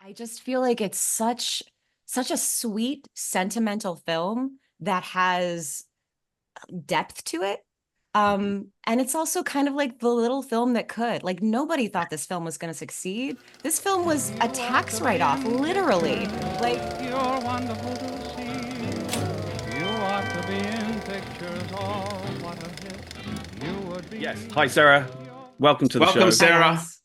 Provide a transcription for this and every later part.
I just feel like it's such a sweet, sentimental film that has depth to it. And it's also kind of like the little film that could. Like nobody thought this film was going to succeed. This film was a tax write-off, literally. Like You're wonderful to see. You ought to be in pictures. Oh, what a hit you would be. Yes. Hi, Sarah. Welcome to the Welcome, show. Hi Sarah. guys.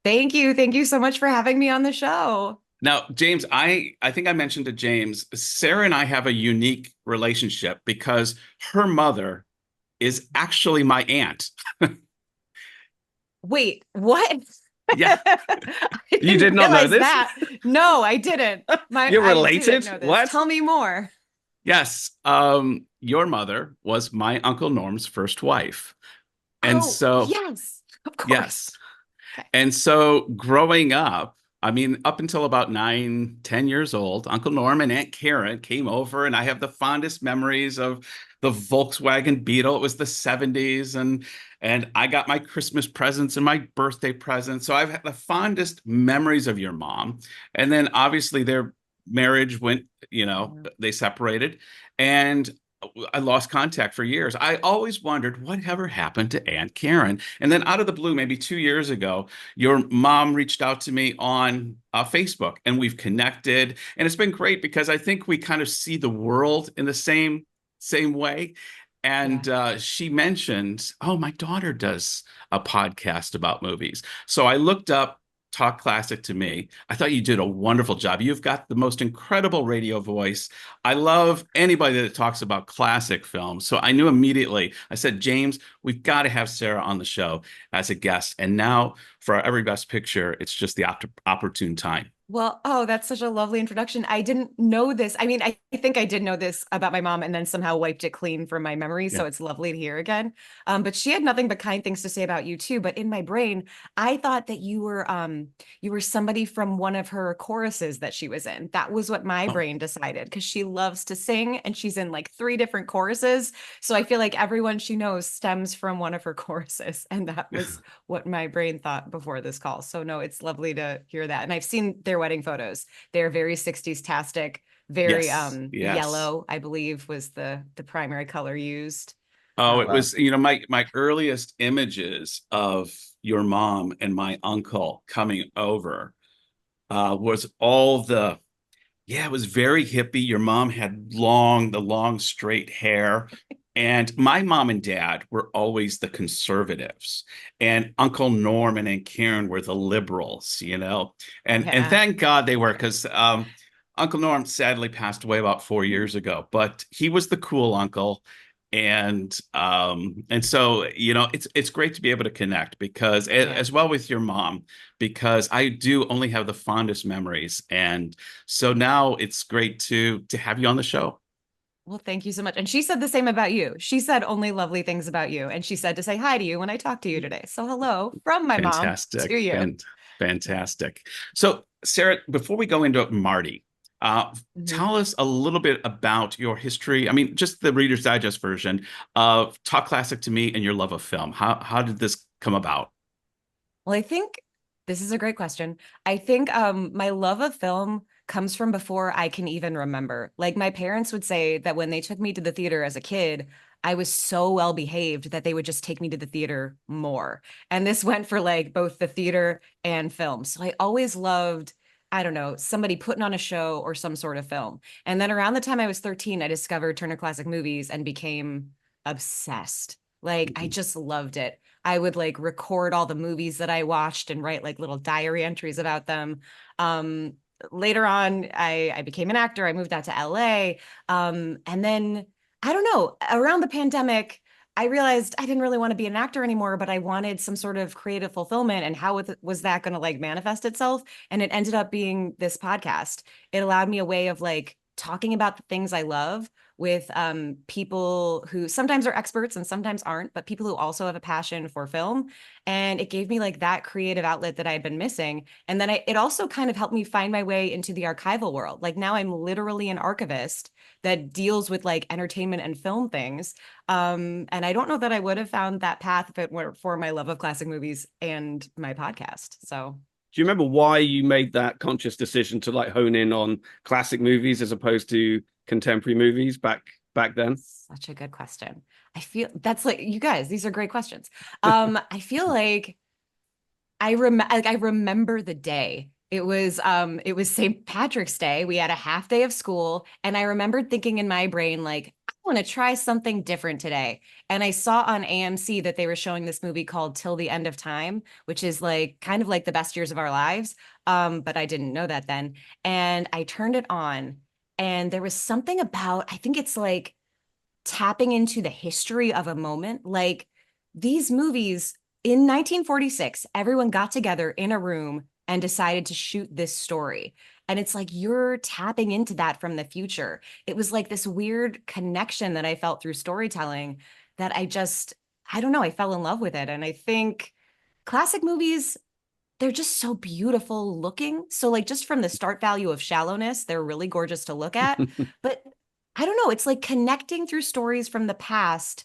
Thank you. Thank you so much for having me on the show. Now, James, I think I mentioned to James, Sarah and I have a unique relationship because her mother is actually my aunt. Wait, what? Yeah. I You didn't did not know realize this? that. No, I didn't. You're I related? didn't know this. What? Tell me more. Yes. Your mother was my Uncle Norm's first wife. And Oh, so, yes, of course. yes. Okay. And so growing up, I mean, up until about 9, 10 years old, Uncle Norm and Aunt Karen came over, and I have the fondest memories of the Volkswagen Beetle. It was the 70s, and I got my Christmas presents and my birthday presents. So I've had the fondest memories of your mom. And then obviously their marriage went, they separated. And I lost contact for years. I always wondered whatever happened to Aunt Karen. And then out of the blue, maybe 2 years ago, your mom reached out to me on Facebook, and we've connected. And it's been great because I think we kind of see the world in the same way. And she mentioned, oh, my daughter does a podcast about movies. So I looked up Talk Classic to Me. I thought you did a wonderful job. You've got the most incredible radio voice. I love anybody that talks about classic films. So I knew immediately, I said, James, we've got to have Sarah on the show as a guest. And now for our Every Best Picture, it's just the opportune time. Well, oh, that's such a lovely introduction. I didn't know this. I mean, I think I did know this about my mom and then somehow wiped it clean from my memory. Yeah. So it's lovely to hear again. But she had nothing but kind things to say about you too. But in my brain, I thought that you were somebody from one of her choruses that she was in. That was what my Oh, brain decided because she loves to sing and she's in like 3 different choruses. So I feel like everyone she knows stems from one of her choruses. And that was what my brain thought before this call. So no, it's lovely to hear that. And I've seen their wedding photos. They're very 60s tastic, very yes, yes. yellow, I believe was the primary color used. Oh, it Um, was, my earliest images of your mom and my uncle coming over was it was very hippie. Your mom had the long straight hair. And my mom and dad were always the conservatives, and Uncle Norm and Aunt Karen were the liberals. And yeah. thank God they were, because Uncle Norm sadly passed away about 4 years ago, but he was the cool uncle. And so it's great to be able to connect because as well with your mom, because I do only have the fondest memories, and so now it's great to have you on the show. Well, thank you so much. And she said the same about you. She said only lovely things about you. And she said to say hi to you when I talked to you today. So hello from my mom to you. Fantastic. So Sarah, before we go into Marty, tell us a little bit about your history. I mean, just the Reader's Digest version of Talk Classic to Me and your love of film. How did this come about? Well, I think this is a great question. I think my love of film comes from before I can even remember. Like my parents would say that when they took me to the theater as a kid, I was so well behaved that they would just take me to the theater more. And this went for like both the theater and film. So I always loved, I don't know, somebody putting on a show or some sort of film. And then around the time I was 13, I discovered Turner Classic Movies and became obsessed. Like I just loved it. I would like record all the movies that I watched and write like little diary entries about them. Later on, I became an actor. I moved out to LA. And then, I don't know, around the pandemic, I realized I didn't really want to be an actor anymore, but I wanted some sort of creative fulfillment. And how was that going to like manifest itself? And it ended up being this podcast. It allowed me a way of like talking about the things I love with people who sometimes are experts and sometimes aren't, but people who also have a passion for film. And it gave me like that creative outlet that I had been missing. And then it also kind of helped me find my way into the archival world. Like now I'm literally an archivist that deals with like entertainment and film things. And I don't know that I would have found that path if it were for my love of classic movies and my podcast. So Do you remember why you made that conscious decision to like hone in on classic movies as opposed to contemporary movies back then? Such a good question. I feel that's like you guys, these are great questions. I feel like I remember the day. It was St. Patrick's Day. We had a half day of school, and I remembered thinking in my brain, like, I want to try something different today. And I saw on AMC that they were showing this movie called Till the End of Time, which is like kind of like the best years of our lives. But I didn't know that then. And I turned it on, and there was something about, I think it's like tapping into the history of a moment. Like these movies in 1946, everyone got together in a room and decided to shoot this story. And it's like you're tapping into that from the future. It was like this weird connection that I felt through storytelling that I don't know, I fell in love with it. And I think classic movies, they're just so beautiful looking. So like just from the start value of shallowness, they're really gorgeous to look at. But I don't know, it's like connecting through stories from the past.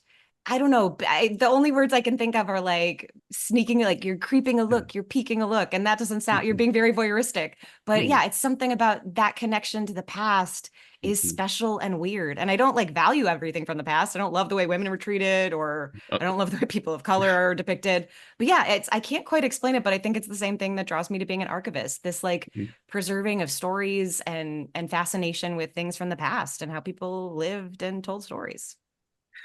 I don't know. The only words I can think of are like sneaking, like you're creeping a look, you're peeking a look, and that doesn't sound, you're being very voyeuristic. But yeah, it's something about that connection to the past is special and weird. And I don't like value everything from the past. I don't love the way women were treated, or I don't love the way people of color are depicted. But yeah, I can't quite explain it, but I think it's the same thing that draws me to being an archivist. This like preserving of stories and fascination with things from the past and how people lived and told stories.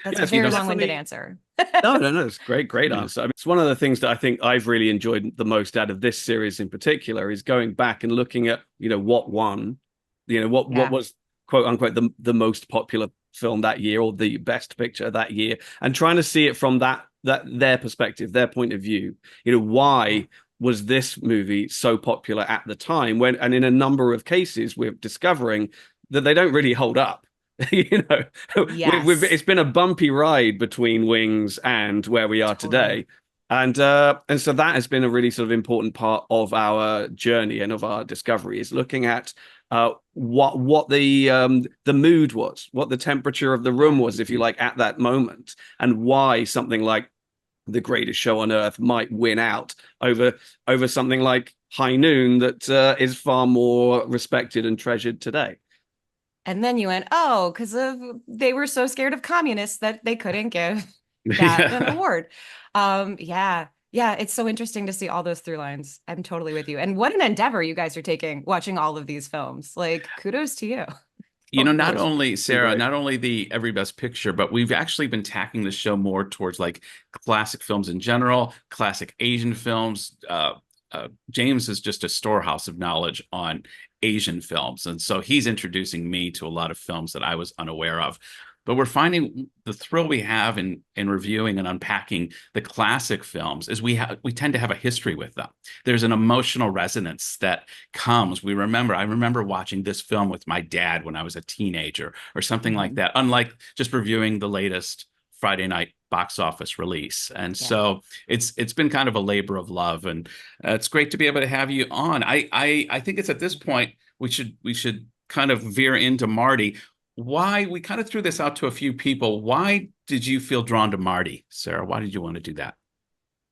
That's a very long-winded answer. No, it's great answer. I mean, it's one of the things that I think I've really enjoyed the most out of this series in particular is going back and looking at, what won, what was quote unquote the most popular film that year or the best picture that year, and trying to see it from that their perspective, their point of view. Why was this movie so popular at the time and in a number of cases we're discovering that they don't really hold up. Yes. It's been a bumpy ride between Wings and where we are today, and so that has been a really sort of important part of our journey and of our discovery is looking at what the mood was, what the temperature of the room was, if you like, at that moment, and why something like The Greatest Show on Earth might win out over something like High Noon that is far more respected and treasured today. And then you went, oh, because they were so scared of communists that they couldn't give that an award. Yeah, it's so interesting to see all those through lines. I'm totally with you. And what an endeavor you guys are taking, watching all of these films. Like, kudos to you. Not only Sarah, not only the Every Best Picture, but we've actually been tacking the show more towards like classic films in general, classic Asian films. James is just a storehouse of knowledge on Asian films. And so he's introducing me to a lot of films that I was unaware of. But we're finding the thrill we have in reviewing and unpacking the classic films is we tend to have a history with them. There's an emotional resonance that comes. I remember watching this film with my dad when I was a teenager or something like that, unlike just reviewing the latest Friday night box office release. And so it's been kind of a labor of love, and it's great to be able to have you on. I think it's at this point we should kind of veer into Marty. Why we kind of threw this out to a few people. Why did you feel drawn to Marty, Sarah? Why did you want to do that?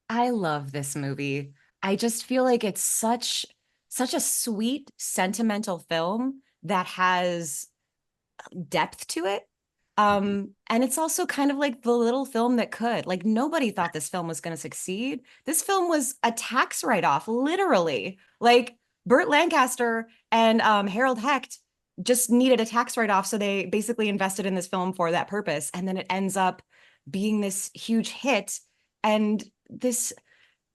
I love this movie. I just feel like it's such a sweet, sentimental film that has depth to it. And it's also kind of like the little film that could. Like nobody thought this film was going to succeed. This film was a tax write-off, literally. Like Burt Lancaster and Harold Hecht just needed a tax write-off, so they basically invested in this film for that purpose. And then it ends up being this huge hit. And this,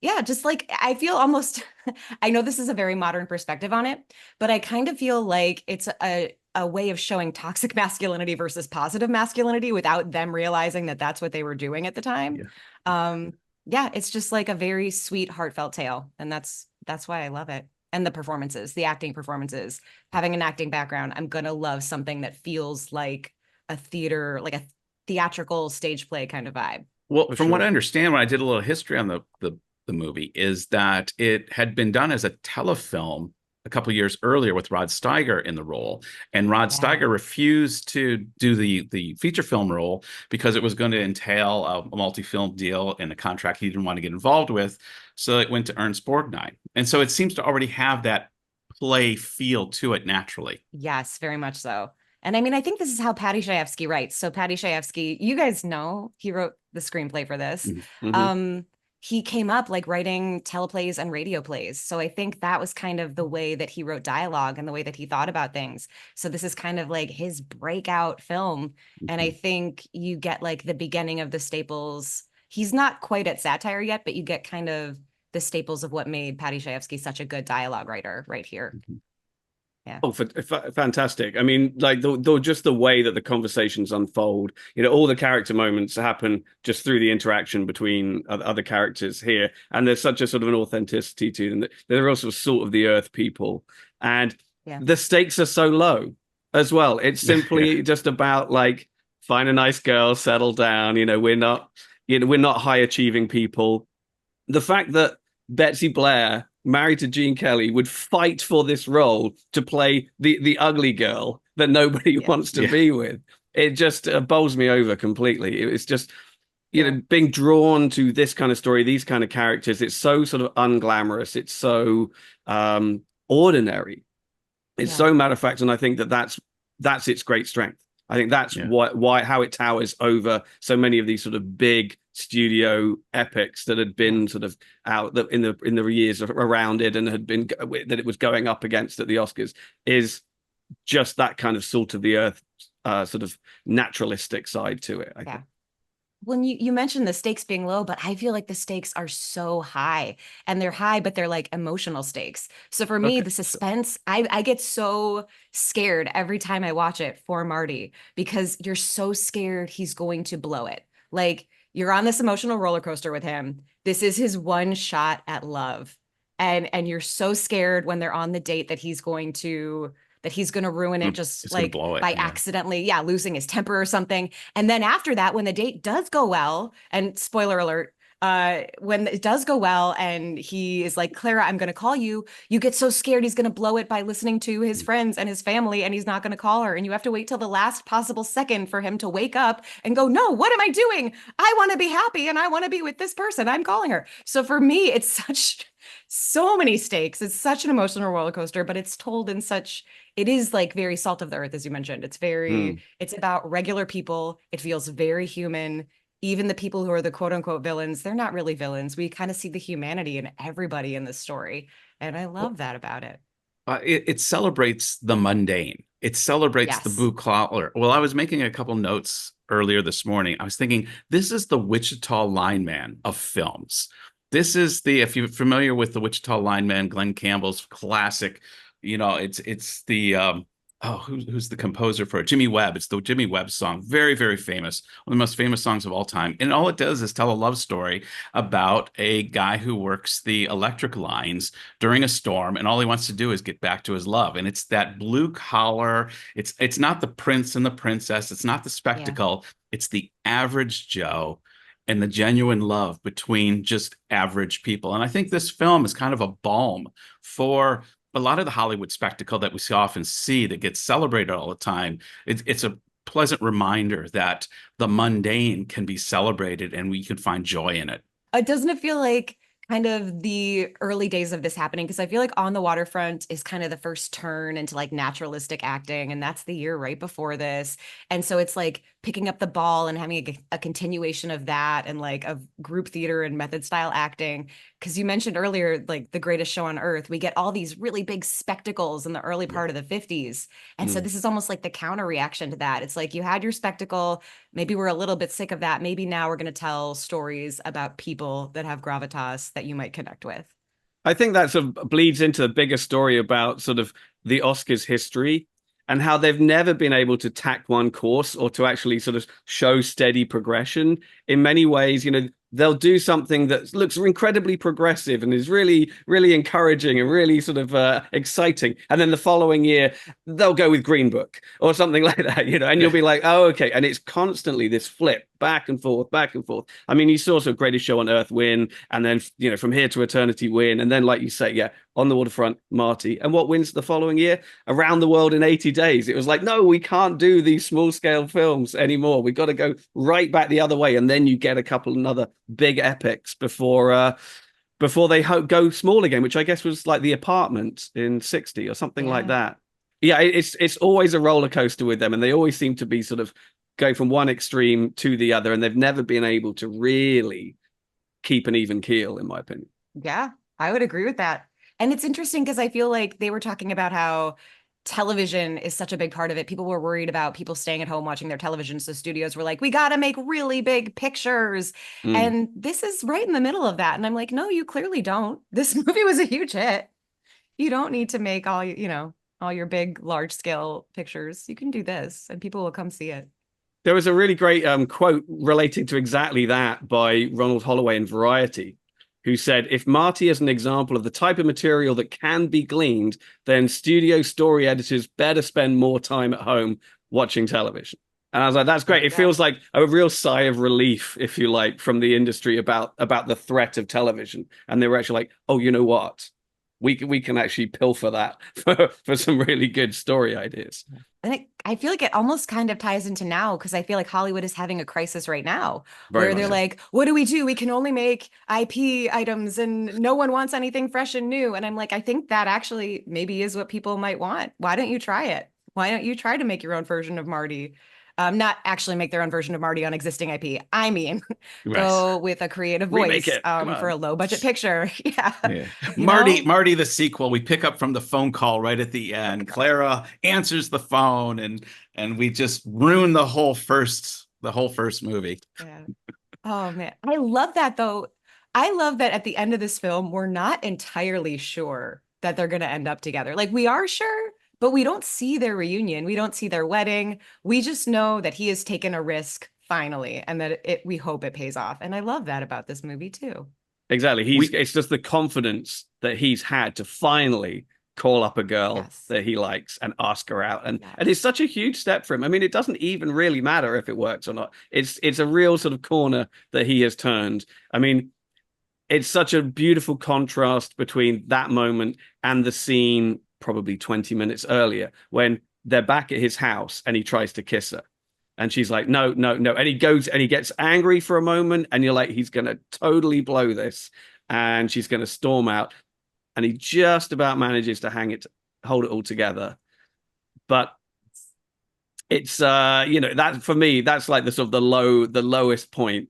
just like I feel almost, I know this is a very modern perspective on it, but I kind of feel like it's a way of showing toxic masculinity versus positive masculinity without them realizing that that's what they were doing at the time. It's just like a very sweet, heartfelt tale. And that's why I love it. And the performances, the acting performances, having an acting background, I'm going to love something that feels like a theater, like a theatrical stage play kind of vibe. Well, from what I understand, when I did a little history on the movie, is that it had been done as a telefilm a couple of years earlier with Rod Steiger in the role, and Rod Yeah. Steiger refused to do the feature film role because it was going to entail a multi-film deal and a contract he didn't want to get involved with. So it went to Ernest Borgnine, and so it seems to already have that play feel to it naturally. Yes, very much so. And I mean, I think this is how Paddy Chayefsky writes. So Paddy Chayefsky, you guys know he wrote the screenplay for this. Mm-hmm. He came up like writing teleplays and radio plays. So I think that was kind of the way that he wrote dialogue and the way that he thought about things. So this is kind of like his breakout film. And I think you get like the beginning of the staples. He's not quite at satire yet, but you get kind of the staples of what made Paddy Chayefsky such a good dialogue writer right here. Yeah. Oh, fantastic. I mean, like just the way that the conversations unfold, all the character moments happen just through the interaction between other characters here. And there's such a sort of an authenticity to them. They're also sort of the earth people. And the stakes are so low as well. It's simply just about like, find a nice girl, settle down. We're not high achieving people. The fact that Betsy Blair, married to Gene Kelly, would fight for this role to play the ugly girl that nobody wants to be with. It just bowls me over completely. It's just, being drawn to this kind of story, these kind of characters. It's so sort of unglamorous. It's so ordinary. It's so matter of fact, and I think that's its great strength. I think that's how it towers over so many of these sort of big studio epics that had been sort of out in the years around it and had been that it was going up against at the Oscars, is just that kind of salt of the earth sort of naturalistic side to it, I think. When you mentioned the stakes being low, but I feel like the stakes are so high, and they're high, but they're like emotional stakes. So for me, the suspense, I get so scared every time I watch it for Marty, because you're so scared he's going to blow it. Like, you're on this emotional roller coaster with him. This is his one shot at love. And you're so scared when they're on the date that he's going to ruin it, just like by accidentally, losing his temper or something. And then after that, when the date does go well, and spoiler alert, when it does go well and he is like, Clara, I'm going to call you, you get so scared he's going to blow it by listening to his friends and his family, and he's not going to call her. And you have to wait till the last possible second for him to wake up and go, no, what am I doing? I want to be happy and I want to be with this person. I'm calling her. So for me, it's so many stakes. It's such an emotional roller coaster, but it's told in it is like very salt of the earth, as you mentioned. It's it's about regular people. It feels very human. Even the people who are the quote unquote villains, they're not really villains. We kind of see the humanity in everybody in this story. And I love that about it. It celebrates the mundane. It celebrates the blue collar. Well, I was making a couple notes earlier this morning. I was thinking, this is the Wichita lineman of films. This is if you're familiar with the Wichita lineman, Glenn Campbell's classic, it's the who's the composer for it? Jimmy Webb. It's the Jimmy Webb song. Very, very famous. One of the most famous songs of all time. And all it does is tell a love story about a guy who works the electric lines during a storm, and all he wants to do is get back to his love. And it's that blue collar. It's not the prince and the princess. It's not the spectacle. It's the average Joe and the genuine love between just average people. And I think this film is kind of a balm for a lot of the Hollywood spectacle that we often see that gets celebrated all the time. It's a pleasant reminder that the mundane can be celebrated and we can find joy in it. Doesn't it feel like kind of the early days of this happening? Because I feel like On the Waterfront is kind of the first turn into like naturalistic acting, and that's the year right before this. And so it's like picking up the ball and having a continuation of that, and like of group theater and method style acting. Because you mentioned earlier, like The Greatest Show on Earth, we get all these really big spectacles in the early part of the 50s. And so this is almost like the counter reaction to that. It's like, you had your spectacle, maybe we're a little bit sick of that. Maybe now we're going to tell stories about people that have gravitas that you might connect with. I think that sort of bleeds into the bigger story about sort of the Oscars history and how they've never been able to tack one course or to actually sort of show steady progression. In many ways, they'll do something that looks incredibly progressive and is really, really encouraging and really sort of exciting. And then the following year, they'll go with Green Book or something like that, and you'll be like, oh, okay. And it's constantly this flip back and forth, back and forth. I mean, you saw sort of Greatest Show on Earth win, and then, From Here to Eternity win. And then, like you say, On the Waterfront, Marty. And what wins the following year? Around the World in 80 Days. It was like, no, we can't do these small scale films anymore. We've got to go right back the other way. And then you get a couple of another big epics before they go small again, which I guess was like The Apartment in 60 or something like that. Yeah, it's always a roller coaster with them. And they always seem to be sort of going from one extreme to the other. And they've never been able to really keep an even keel, in my opinion. Yeah, I would agree with that. And it's interesting because I feel like they were talking about how television is such a big part of it. People were worried about people staying at home watching their television. So studios were like, we got to make really big pictures. And this is right in the middle of that. And I'm like, no, you clearly don't. This movie was a huge hit. You don't need to make all, all your big, large scale pictures. You can do this and people will come see it. There was a really great quote relating to exactly that by Ronald Holloway in Variety, who said, if Marty is an example of the type of material that can be gleaned, then studio story editors better spend more time at home watching television. And I was like, that's great. It feels like a real sigh of relief, if you like, from the industry about the threat of television. And they were actually like, oh, you know what? We can actually pilfer that for some really good story ideas. And I feel like it almost kind of ties into now because I feel like Hollywood is having a crisis right now Very where they're much. like, what do? We can only make IP items and no one wants anything fresh and new. And I'm like, I think that actually maybe is what people might want. Why don't you try it? Why don't you try to make your own version of Marty? Not actually make their own version of Marty on existing IP. I mean, go with a creative voice for a low budget picture. Yeah. Marty, the sequel, we pick up from the phone call right at the end. Clara answers the phone and we just ruin the whole first movie. Yeah. Oh man. I love that though. I love that at the end of this film, we're not entirely sure that they're going to end up together. Like we are sure, but we don't see their reunion. We don't see their wedding. We just know that he has taken a risk finally, and that we hope it pays off. And I love that about this movie too. Exactly. It's just the confidence that he's had to finally call up a girl that he likes and ask her out. And it's such a huge step for him. I mean, it doesn't even really matter if it works or not. It's a real sort of corner that he has turned. I mean, it's such a beautiful contrast between that moment and the scene probably 20 minutes earlier when they're back at his house and he tries to kiss her and she's like no. And he goes and he gets angry for a moment and you're like, he's gonna totally blow this and she's gonna storm out, and he just about manages to hold it all together. But it's that for me, that's like the sort of the lowest point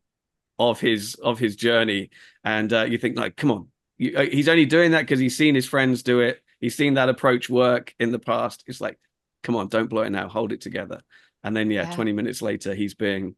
of his journey. And you think like, come on, he's only doing that because he's seen his friends do it. He's seen that approach work in the past. It's like, come on, don't blow it now. Hold it together. And then, 20 minutes later, he's being,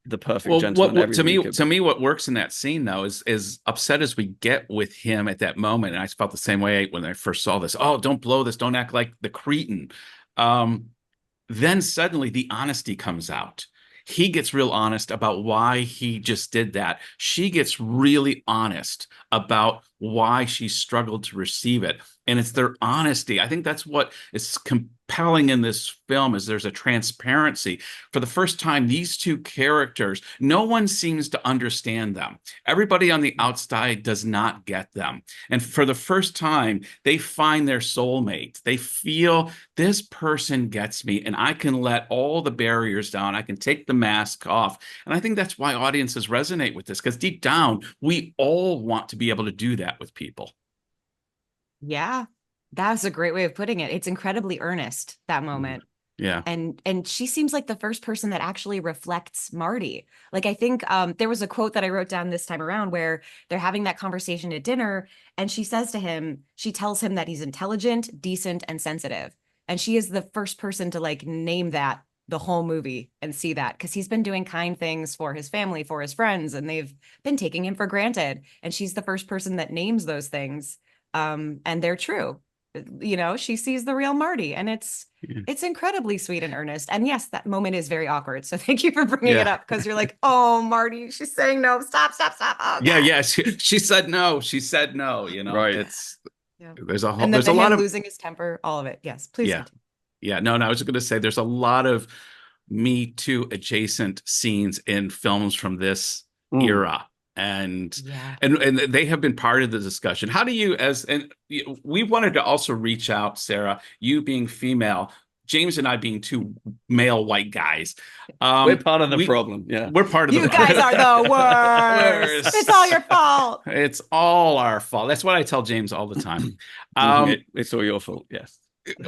the perfect gentleman. To me, what works in that scene, though, is upset as we get with him at that moment. And I felt the same way when I first saw this. Oh, don't blow this. Don't act like the cretin. Then suddenly the honesty comes out. He gets real honest about why he just did that. She gets really honest about why she struggled to receive it. And it's their honesty. I think that's what is compelling in this film, is there's a transparency. For the first time, these two characters, no one seems to understand them. Everybody on the outside does not get them. And for the first time, they find their soulmate. They feel this person gets me and I can let all the barriers down. I can take the mask off. And I think that's why audiences resonate with this, because deep down, we all want to be able to do that with people. Yeah, that's a great way of putting it. It's incredibly earnest, that moment. Yeah. And she seems like the first person that actually reflects Marty. Like, I think there was a quote that I wrote down this time around where they're having that conversation at dinner and she says to him, she tells him that he's intelligent, decent, and sensitive. And she is the first person to like name that the whole movie and see that, because he's been doing kind things for his family, for his friends, and they've been taking him for granted. And she's the first person that names those things. And they're true. She sees the real Marty, and it's incredibly sweet and earnest. And yes, that moment is very awkward. So thank you for bringing it up, because you're like, oh, Marty, she's saying no. Stop. Oh, yeah. She said no. She said no. Right. It's there's a whole, and there's a lot of losing his temper. All of it. Yes, please. Yeah. No. I was going to say there's a lot of Me Too adjacent scenes in films from this era. and Yeah. and they have been part of the discussion. How do you, and we wanted to also reach out, Sarah, you being female, James and I being two male white guys. We're part of the We problem. Yeah. we're part of the You guys are the worst. It's all your fault. It's all our fault. That's what I tell James all the time. It's all your fault. Yes.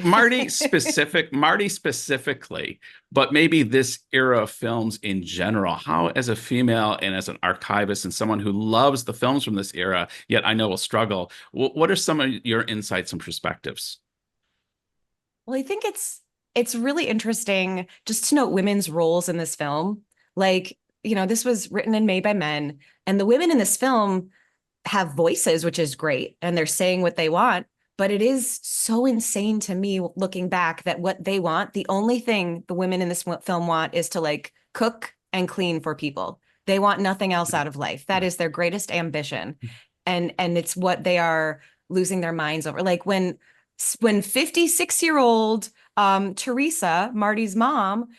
Marty specifically, but maybe this era of films in general. How, as a female and as an archivist and someone who loves the films from this era, yet I know will struggle, what are some of your insights and perspectives? Well, I think it's really interesting just to note women's roles in this film. Like, this was written and made by men, and the women in this film have voices, which is great, and they're saying what they want. But it is so insane to me looking back that what they want, the only thing the women in this film want is to like cook and clean for people. They want nothing else out of life. That is their greatest ambition. And it's what they are losing their minds over. Like when 56-year-old Teresa, Marty's mom,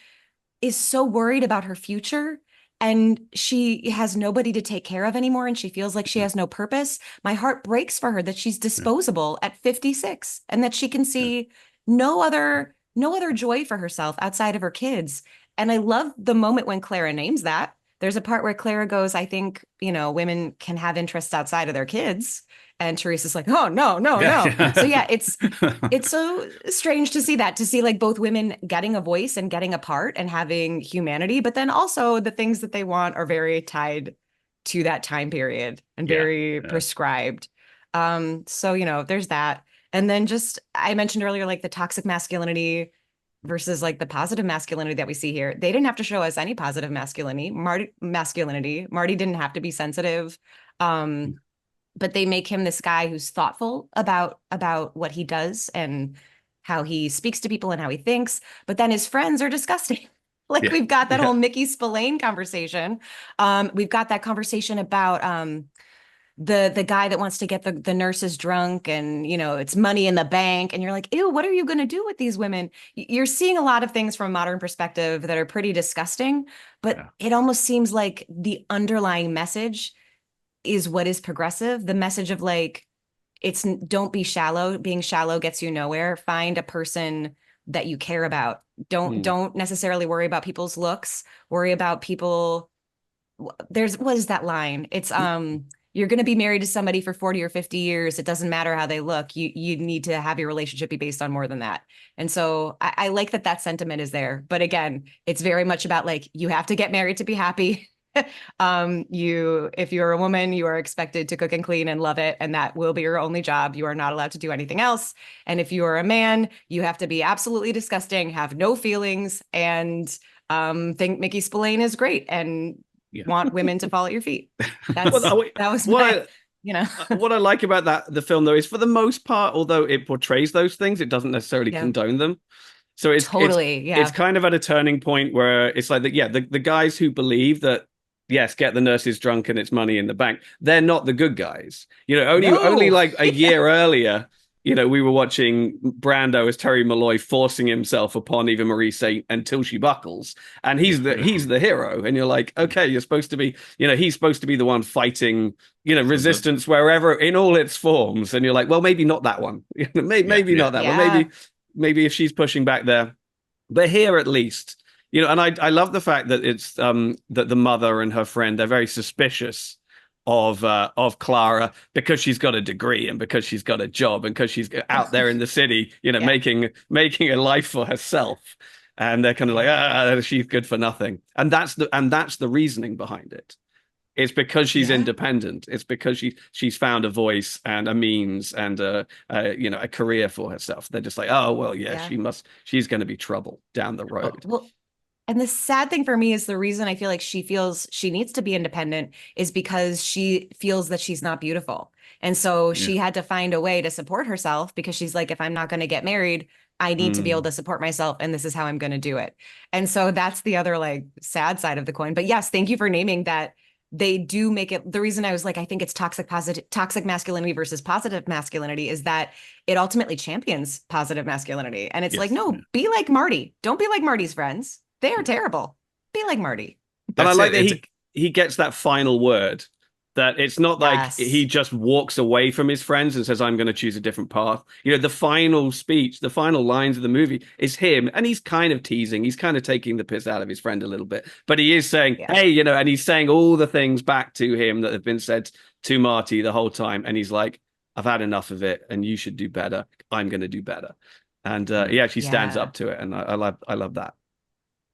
is so worried about her future and she has nobody to take care of anymore and she feels like she has no purpose. My heart breaks for her that she's disposable at 56 and that she can see no other joy for herself outside of her kids. And I love the moment when Clara names that. There's a part where Clara goes, I think, women can have interests outside of their kids. And Teresa's like, oh, no. So yeah, it's so strange to see like both women getting a voice and getting a part and having humanity, but then also the things that they want are very tied to that time period and very prescribed. So, there's that. And then just, I mentioned earlier, like the toxic masculinity versus like the positive masculinity that we see here. They didn't have to show us any positive masculinity. Marty didn't have to be sensitive. But they make him this guy who's thoughtful about what he does and how he speaks to people and how he thinks. But then his friends are disgusting. Like we've got that whole Mickey Spillane conversation. We've got that conversation about the guy that wants to get the nurses drunk and, it's money in the bank. And you're like, ew, what are you going to do with these women? You're seeing a lot of things from a modern perspective that are pretty disgusting, but it almost seems like the underlying message is what is progressive. The message of like, don't be shallow. Being shallow gets you nowhere. Find a person that you care about. Don't necessarily worry about people's looks. Worry about people. What is that line? It's you're going to be married to somebody for 40 or 50 years. It doesn't matter how they look. You need to have your relationship be based on more than that. And so I like that sentiment is there. But again, it's very much about like, you have to get married to be happy. If you're a woman, you are expected to cook and clean and love it, and that will be your only job. You are not allowed to do anything else. And if you are a man, you have to be absolutely disgusting, have no feelings, and think Mickey Spillane is great and want women to fall at your feet. That was what I like about the film though is for the most part, although it portrays those things, it doesn't necessarily condone them. So it's kind of at a turning point where it's like the guys who believe that yes, get the nurses drunk and it's money in the bank, they're not the good guys. Only like a year earlier, we were watching Brando as Terry Malloy forcing himself upon Eva Marie Saint until she buckles, and he's the hero. And you're like, okay, you're supposed to be, he's supposed to be the one fighting, resistance wherever in all its forms. And you're like, well, maybe not that one. maybe not that one. Maybe if she's pushing back there, but here at least. And I love the fact that it's that the mother and her friend, they're very suspicious of Clara because she's got a degree and because she's got a job and because she's out there in the city, making a life for herself. And they're kind of like, she's good for nothing. And that's the reasoning behind it. It's because she's independent. It's because she's found a voice and a means and a career for herself. They're just like, oh well, she's going to be trouble down the road. Well, and the sad thing for me is the reason I feel like she feels she needs to be independent is because she feels that she's not beautiful. And so she had to find a way to support herself because she's like, if I'm not going to get married, I need to be able to support myself. And this is how I'm going to do it. And so that's the other like sad side of the coin. But yes, thank you for naming that. They do make it. The reason I was like, I think it's toxic masculinity versus positive masculinity is that it ultimately champions positive masculinity. And it's like, no, be like Marty. Don't be like Marty's friends. They are terrible. Be like Marty. And I like that he gets that final word That it's not like he Yes. just walks away from his friends and says, I'm going to choose a different path. You know, the final speech, the final lines of the movie is him. And he's kind of teasing, he's kind of taking the piss out of his friend a little bit. But he is saying, Yeah. hey, you know, and he's saying all the things back to him that have been said to Marty the whole time. And he's like, I've had enough of it and you should do better. I'm going to do better. And he actually stands Yeah. up to it. And I love that.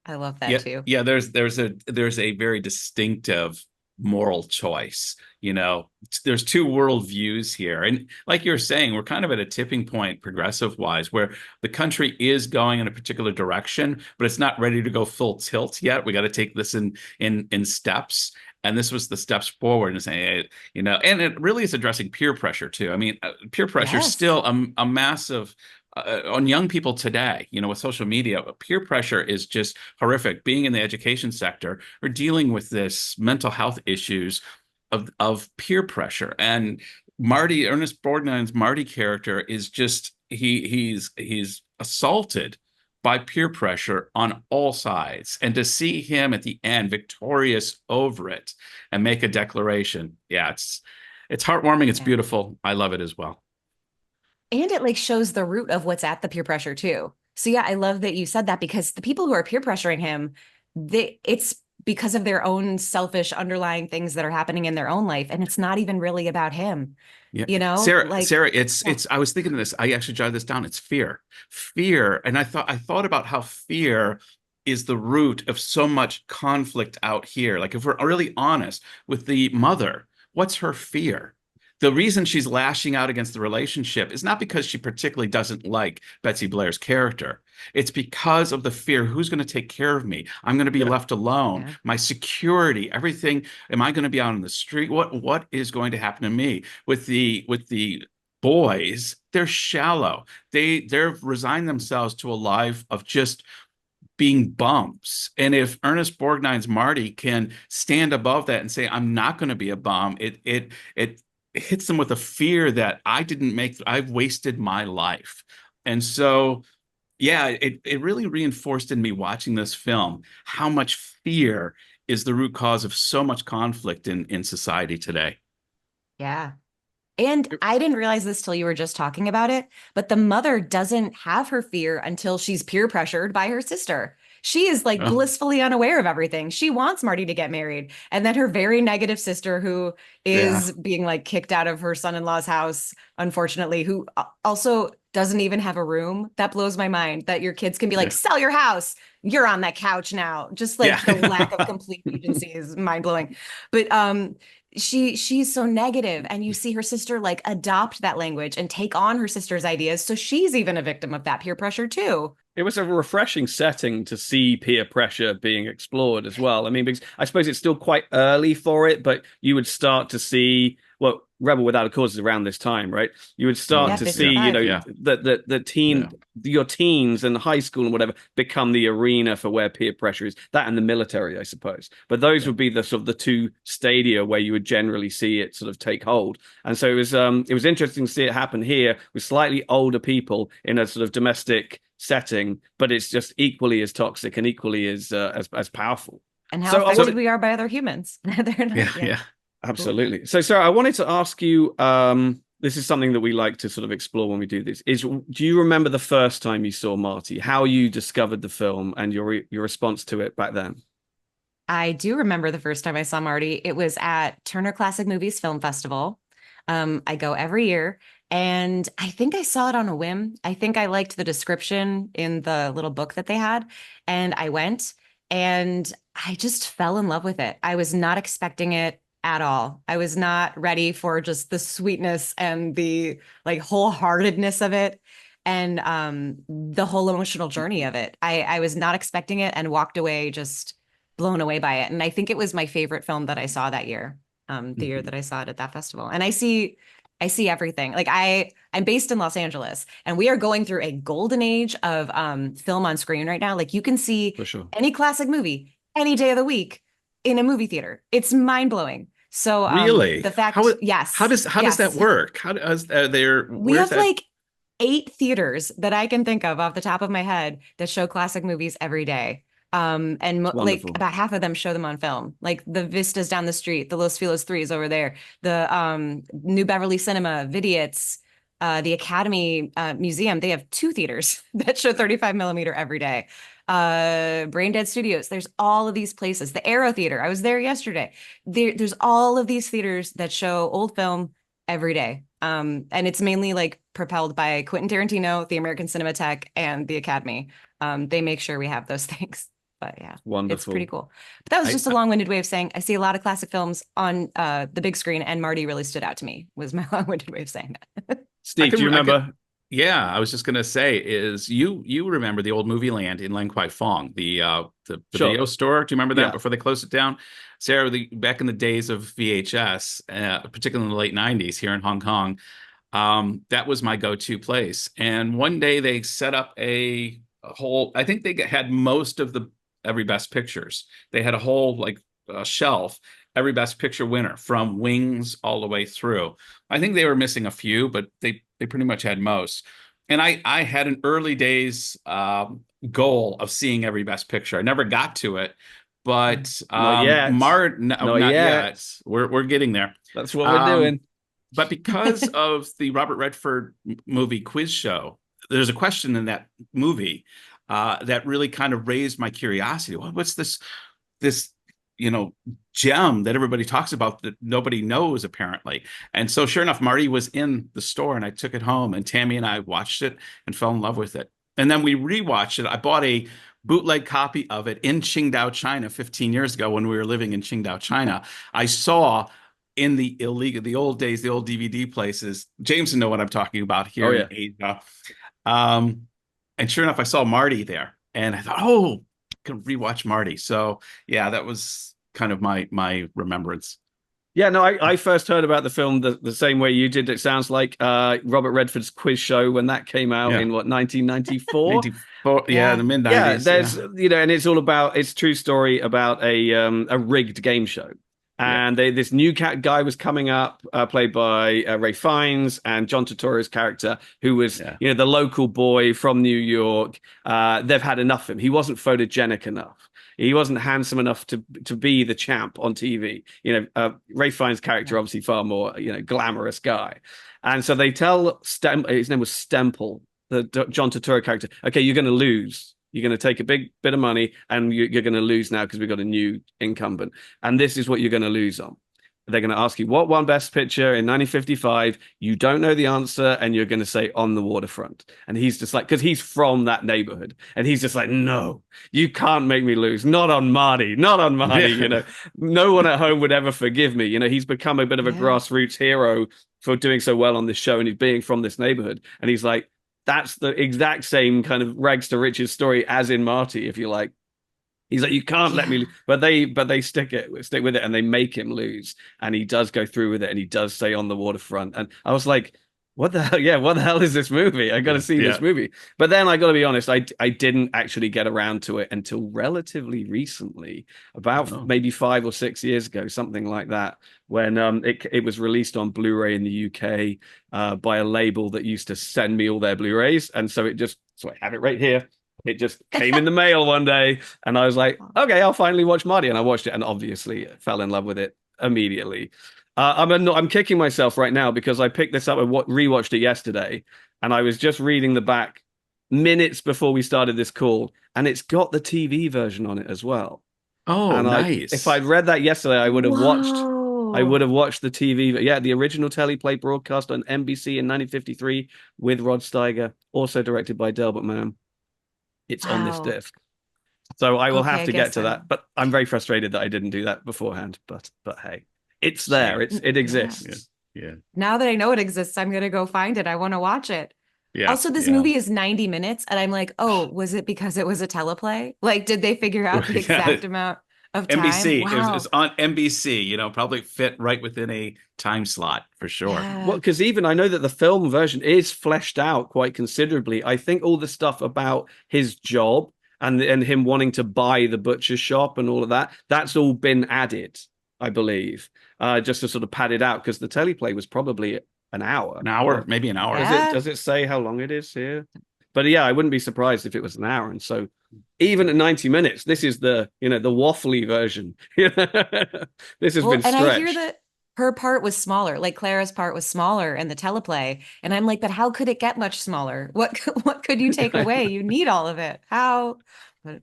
I love that Yeah, too. yeah. There's a very distinctive moral choice. There's two worldviews here, and like you're saying, we're kind of at a tipping point, progressive wise, where the country is going in a particular direction, but it's not ready to go full tilt yet. We got to take this in steps. And this was the steps forward and saying, hey, and it really is addressing peer pressure too. I mean, peer pressure is Yes. still a massive on young people today, with social media. Peer pressure is just horrific. Being in the education sector or dealing with this mental health issues of peer pressure. And Ernest Borgnine's Marty character is just he's assaulted by peer pressure on all sides. And to see him at the end victorious over it and make a declaration, yeah, it's heartwarming, it's Yeah. beautiful. I love it as well. And it like shows the root of what's at the peer pressure too. So yeah, I love that you said that because the people who are peer pressuring him, it's because of their own selfish underlying things that are happening in their own life. And it's not even really about him, Yeah. like, Sarah, yeah, I was thinking of this. I actually jotted this down. It's fear. Fear. And I thought about how fear is the root of so much conflict out here. Like if we're really honest with the mother, what's her fear? The reason she's lashing out against the relationship is not because she particularly doesn't like Betsy Blair's character. It's because of the fear. Who's going to take care of me? I'm going to be Yeah. left alone. yeah, My security, everything. Am I going to be out on the street? What is going to happen to me? With the boys, they're shallow. They've resigned themselves to a life of just being bums. And if Ernest Borgnine's Marty can stand above that and say, I'm not going to be a bum, it hits them with a fear that I've wasted my life. And so, yeah, it really reinforced in me watching this film how much fear is the root cause of so much conflict in society today. yeah. And I didn't realize this till you were just talking about it, but the mother doesn't have her fear until she's peer pressured by her sister. She is like Oh, blissfully unaware of everything. She wants Marty to get married. And then her very negative sister, who yeah. is being like kicked out of her son-in-law's house, unfortunately, who also doesn't even have a room. That blows my mind that your kids can be like, Yeah. sell your house. You're on that couch now. Just Yeah. like the lack of complete agency is mind blowing. But she's so negative, and you see her sister like adopt that language and take on her sister's ideas, so she's even a victim of that peer pressure too. It was a refreshing setting to see peer pressure being explored as well. I mean, because I suppose it's still quite early for it, but you would start to see, well, Rebel Without a Cause is around this time, right? You would start Yeah, to see, Yeah. 55. Yeah. Yeah. your teens and high school and whatever become the arena for where peer pressure is. That and the military, I suppose. But those Yeah. would be the sort of the two stadia where you would generally see it sort of take hold. And so it was interesting to see it happen here with slightly older people in a sort of domestic setting, but it's just equally as toxic and equally as powerful. And how So I affected wanted, we are by other humans. They're not, Yeah. yeah. Yeah. absolutely. So Sarah, I wanted to ask you, this is something that we like to sort of explore when we do this. Do you remember the first time you saw Marty? How you discovered the film and your response to it back then? I do remember the first time I saw Marty. It was at Turner Classic Movies Film Festival. I go every year, and I think I saw it on a whim. I think I liked the description in the little book that they had, and I went, and I just fell in love with it. I was not expecting it at all. I was not ready for just the sweetness and the like wholeheartedness of it, and the whole emotional journey of it. I was not expecting it and walked away just blown away by it. And I think it was my favorite film that I saw that year, the year Mhm. that I saw it at that festival. And I see everything. Like I'm based in Los Angeles, and we are going through a golden age of film on screen right now. Like you can see For sure. any classic movie any day of the week in a movie theater. It's mind blowing. So Really? the fact, yes, How does that yes, work? How does there we where's have that? like 8 theaters that I can think of off the top of my head that show classic movies every day. Like Wonderful. about half of them show them on film. Like the Vistas down the street, the Los Feliz 3 is over there, the New Beverly Cinema, Vidiot's, the Academy Museum. They have two theaters that show 35 millimeter every day. Brain Dead Studios. There's all of these places. The Aero Theater. I was there yesterday. There's all of these theaters that show old film every day. And it's mainly like propelled by Quentin Tarantino, the American Cinematheque, and the Academy. They make sure we have those things. But yeah, it's pretty Wonderful. cool. But that was I, just a long-winded way of saying I see a lot of classic films on the big screen, and Marty really stood out to me, was my long-winded way of saying that. Steve, do you remember? yeah, I was just gonna say, is you remember the old Movie Land in Lang Kwai Fong, the Sure. video store? Do you remember that Yeah. before they closed it down? Sarah, back in the days of VHS, particularly in the late '90s here in Hong Kong, that was my go-to place. And one day they set up a whole. I think they had most of the every best pictures. They had a whole like shelf, every best picture winner from Wings all the way through. I think they were missing a few, but they pretty much had most. And I had an early days goal of seeing every best picture. I never got to it, but Not yet. not yet. We're getting there. That's what we're doing. But because of the Robert Redford movie Quiz Show, there's a question in that movie that really kind of raised my curiosity. What's this gem that everybody talks about that nobody knows apparently? And so sure enough, Marty was in the store and I took it home and Tammy and I watched it and fell in love with it. And then we rewatched it. I bought a bootleg copy of it in Qingdao, China 15 years ago when we were living in Qingdao, China. I saw in the old days, the old DVD places. James will know what I'm talking about here in Asia. And sure enough, I saw Marty there, and I thought, oh, I can rewatch Marty. So yeah, that was kind of my remembrance. Yeah, no, I first heard about the film the same way you did. It sounds like Robert Redford's Quiz Show when that came out in what 1994. 94, yeah, the mid 90s. Yeah, there's and it's all about true story about a rigged game show. And this new guy was coming up, played by Ray Fiennes, and John Turturro's character, who was, the local boy from New York. They've had enough of him. He wasn't photogenic enough. He wasn't handsome enough to be the champ on TV. Ray Fiennes' character, obviously far more, glamorous guy. And so they tell his name was Stemple, the John Turturro character, okay, you're going to lose. You're going to take a big bit of money and you're going to lose now because we've got a new incumbent. And this is what you're going to lose on. They're going to ask you what won Best Picture in 1955. You don't know the answer and you're going to say On the Waterfront. And he's just like, because he's from that neighborhood. And he's just like, no, you can't make me lose. Not on Marty. Not on Marty. No one at home would ever forgive me. He's become a bit of a grassroots hero for doing so well on this show and he's being from this neighborhood. And he's like, that's the exact same kind of rags to riches story as in Marty, if you like. He's like, you can't let me, but they stick with it and they make him lose. And he does go through with it and he does say On the Waterfront. And I was like, what the hell? Yeah, what the hell is this movie? I got to see this movie. But then I got to be honest, I didn't actually get around to it until relatively recently, about maybe 5 or 6 years ago, something like that, when it was released on Blu-ray in the UK by a label that used to send me all their Blu-rays. And so I have it right here. It just came in the mail one day and I was like, okay, I'll finally watch Marty. And I watched it and obviously fell in love with it immediately. I'm kicking myself right now because I picked this up and rewatched it yesterday, and I was just reading the back minutes before we started this call, and it's got the TV version on it as well. Oh, and nice! If I'd read that yesterday, I would have watched the TV. Yeah, the original teleplay broadcast on NBC in 1953 with Rod Steiger, also directed by Delbert Mann. It's on this disc. So I will have to get to that, but I'm very frustrated that I didn't do that beforehand. But hey. It's there. It exists. Yeah. Now that I know it exists, I'm gonna go find it. I want to watch it. Yeah. Also, this movie is 90 minutes, and I'm like, oh, was it because it was a teleplay? Like, did they figure out the exact amount of time? NBC. Wow. It was on NBC. Probably fit right within a time slot for sure. Yeah. Well, because even I know that the film version is fleshed out quite considerably. I think all the stuff about his job and him wanting to buy the butcher shop and all of that, that's all been added, I believe. Just to sort of pad it out, because the teleplay was probably an hour. Maybe an hour. Yeah. Does it say how long it is here? But yeah, I wouldn't be surprised if it was an hour. And so even at 90 minutes, this is the waffly version. This has Well, been and I hear stretched. that her part was smaller, like Clara's part was smaller in the teleplay. And I'm like, but how could it get much smaller? What could you take away? You need all of it. How? But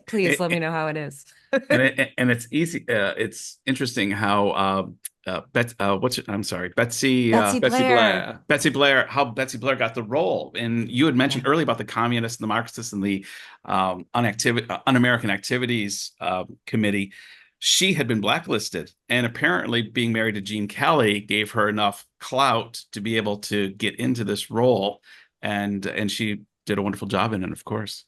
please let me know how it is. And it's easy. It's interesting how I'm sorry, Betsy Betsy Blair. Blair. How Betsy Blair got the role. And you had mentioned Yeah. earlier about the communists and the Marxists and the Un-American Activities Committee. She had been blacklisted, and apparently being married to Gene Kelly gave her enough clout to be able to get into this role, and she did a wonderful job in it, of course.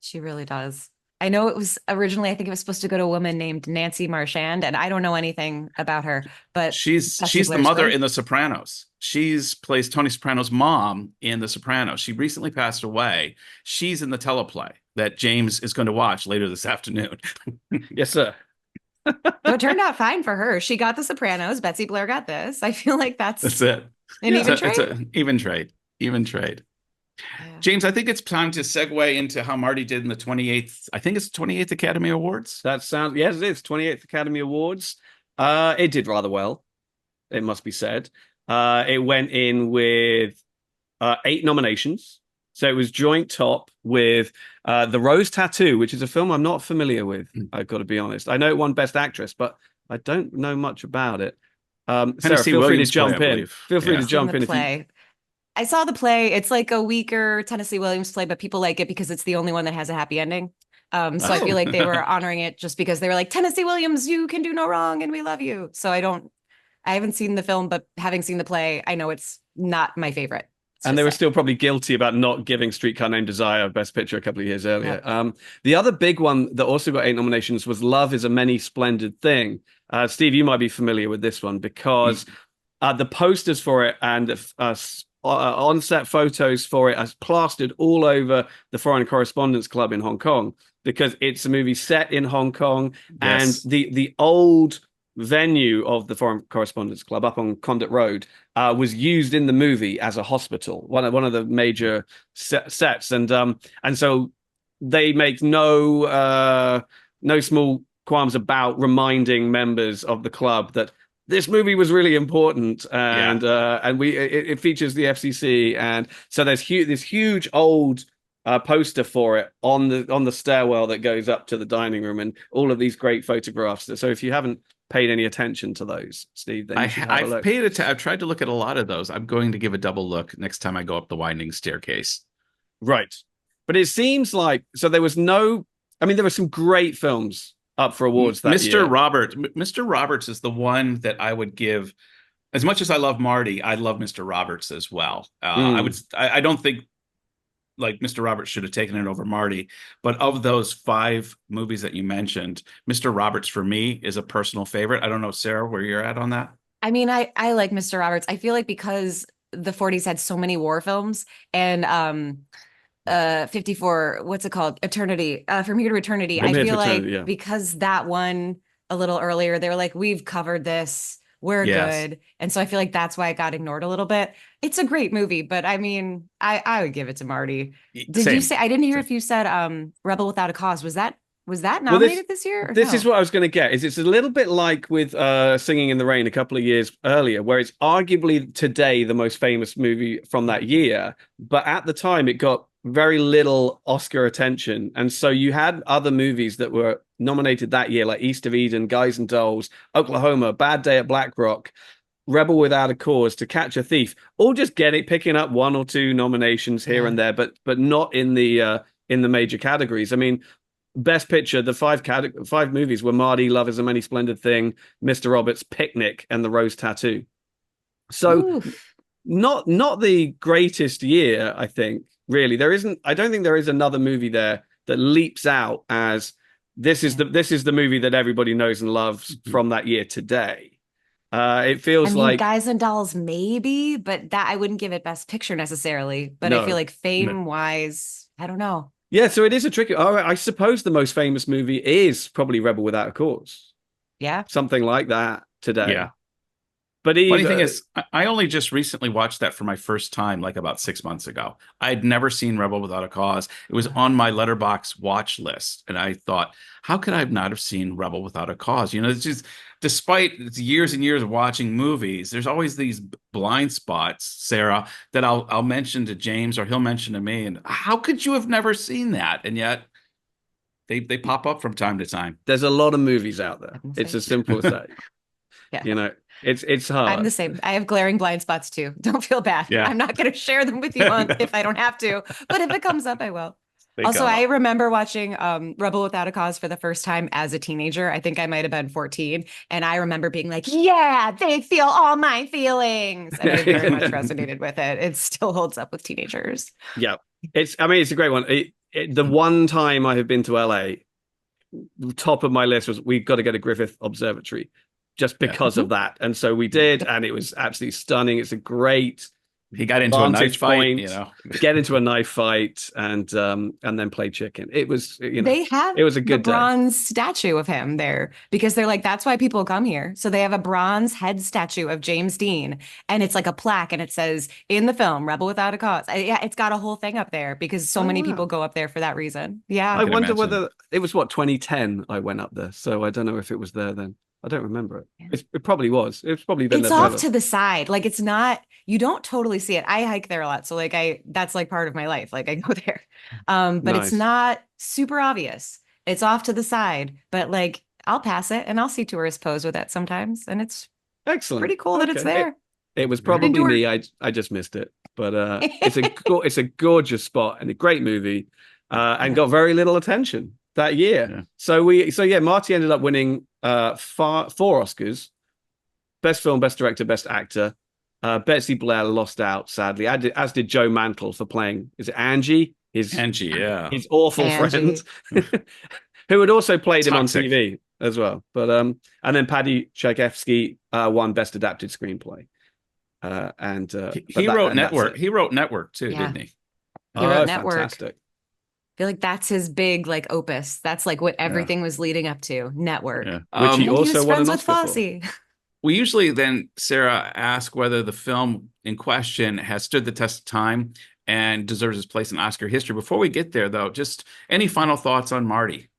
She really does. I know it was originally, I think it was supposed to go to a woman named Nancy Marchand, and I don't know anything about her, but Betsy She's the Blair's mother great. in The Sopranos. She's plays Tony Soprano's mom in The Sopranos. She recently passed away. She's in the teleplay that James is going to watch later this afternoon. Yes, sir. So it turned out fine for her. She got The Sopranos. Betsy Blair got this. I feel like that's That's it. an even It's trade. a even trade. Even trade. Yeah. James, I think it's time to segue into how Marty did in the 28th, I think it's 28th Academy Awards. That sounds, yes, it is. 28th Academy Awards. It did rather well, it must be said. It went in with 8 nominations. So it was joint top with The Rose Tattoo, which is a film I'm not familiar with, I've got to be honest. I know it won Best Actress, but I don't know much about it. Sarah, Tennessee feel free to Williams play, jump I in. believe. Feel free Yeah. to Seen jump the in if you. play. I saw the play. It's like a weaker Tennessee Williams play, but people like it because it's the only one that has a happy ending. So I feel like they were honoring it just because they were like, Tennessee Williams, you can do no wrong and we love you. So I haven't seen the film, but having seen the play, I know it's not my favorite. And they were still probably guilty about not giving Streetcar Named Desire Best Picture a couple of years earlier. Yep. The other big one that also got 8 nominations was Love is a Many Splendid Thing. Steve, you might be familiar with this one because the posters for it and on-set photos for it are plastered all over the Foreign Correspondents Club in Hong Kong because it's a movie set in Hong Kong. Yes. And the old venue of the Foreign Correspondents Club up on Conduit Road was used in the movie as a hospital, one of the major sets, and so they make no small qualms about reminding members of the club that this movie was really important, and it features the FCC, and so there's this huge old poster for it on the stairwell that goes up to the dining room, and all of these great photographs. So if you haven't paid any attention to those, Steve, then you should have a look. I've tried to look at a lot of those. I'm going to give a double look next time I go up the winding staircase. Right, but it seems like there was no. I mean, there were some great films up for awards that year. Mr. Roberts is the one that I would give. As much as I love Marty, I love Mr. Roberts as well. I don't think like Mr. Roberts should have taken it over Marty, but of those 5 movies that you mentioned, Mr. Roberts for me is a personal favorite. I don't know, Sarah, where you're at on that. I mean, I like Mr. Roberts. I feel like because the 40s had so many war films and 54, what's it called? Eternity, From Here to Eternity. I feel like because that one a little earlier, they were like, we've covered this. We're good. And so I feel like that's why it got ignored a little bit. It's a great movie, but I mean, I would give it to Marty. Did you say, I didn't hear if you said Rebel Without a Cause. Was that nominated this year? This is what I was going to get. It's a little bit like with Singing in the Rain a couple of years earlier, where it's arguably today the most famous movie from that year. But at the time, it got very little Oscar attention. And so you had other movies that were nominated that year, like East of Eden, Guys and Dolls, Oklahoma, Bad Day at Black Rock, Rebel Without a Cause, To Catch a Thief, all just picking up 1 or 2 nominations here and there, but not in the major categories. I mean, Best Picture, the 5 movies were Marty, Love is a Many Splendid Thing, Mr. Roberts, Picnic, and The Rose Tattoo. So not the greatest year, I think. Really, I don't think there is another movie there that leaps out as this is the movie that everybody knows and loves from that year today. It feels like Guys and Dolls, maybe, but that I wouldn't give it Best Picture necessarily. But I feel like fame-wise, I don't know. Yeah, so it is a tricky. I suppose the most famous movie is probably Rebel Without a Cause. Yeah, something like that today. Yeah. But Funny thing even is, I only just recently watched that for my first time, like about 6 months ago. I'd never seen Rebel Without a Cause. It was on my Letterboxd watch list, and I thought, how could I not have seen Rebel Without a Cause? It's just, despite years and years of watching movies, there's always these blind spots, Sarah, that I'll mention to James or he'll mention to me. And how could you have never seen that? And yet they pop up from time to time. there's a lot of movies out there. It's Same. as simple as that. Yeah. It's I'm hard. the same. I have glaring blind spots too. Don't feel bad. Yeah. I'm not going to share them with you if I don't have to, but if it comes up, I will. They Also, come I up. remember watching Rebel Without a Cause for the first time as a teenager. I think I might have been 14. And I remember being like, yeah, they feel all my feelings. And I very much resonated with it. It still holds up with teenagers. Yeah, I mean, it's a great one. The one time I have been to LA, the top of my list was we've got to go to Griffith Observatory just because of that. And so we did, and it was absolutely stunning. It's a great He got into a knife vantage fight, point, get into a knife fight, and then play chicken. It was, They have it was a good the day. bronze statue of him there because they're like, that's why people come here. So they have a bronze head statue of James Dean, and it's like a plaque, and it says in the film Rebel Without a Cause. Yeah, it's got a whole thing up there because so many people go up there for that reason. Yeah. I wonder imagine. whether it was 2010 I went up there, so I don't know if it was there then. I don't remember it. It probably was. It's probably been It's there off forever. to the side. Like it's not, you don't totally see it. I hike there a lot. So like that's like part of my life. Like I go there. But it's Nice. not super obvious. It's off to the side, but like I'll pass it and I'll see tourists pose with it sometimes. And it's Excellent. pretty cool that it's Okay. there. It was probably Enjoy. me. I just missed it, but it's a gorgeous spot and a great movie, and got very little attention that year. Yeah. So Marty ended up winning four Oscars: best film, best director, best actor. Betsy Blair lost out sadly, as did Joe Mantle for playing. Is it Angie? Angie, yeah. His awful Angie. friend, who had also played him on Toxic. TV as well. But and then Paddy Chayefsky won best adapted screenplay. He wrote Network. He wrote Network too, Yeah. didn't he? He wrote Network. Fantastic. I feel like that's his big like opus. That's like what everything was leading up to. Network. Yeah. Which he And also was won an friends with Oscar for. Fosse. We usually then, Sarah, ask whether the film in question has stood the test of time and deserves its place in Oscar history. Before we get there, though, just any final thoughts on Marty?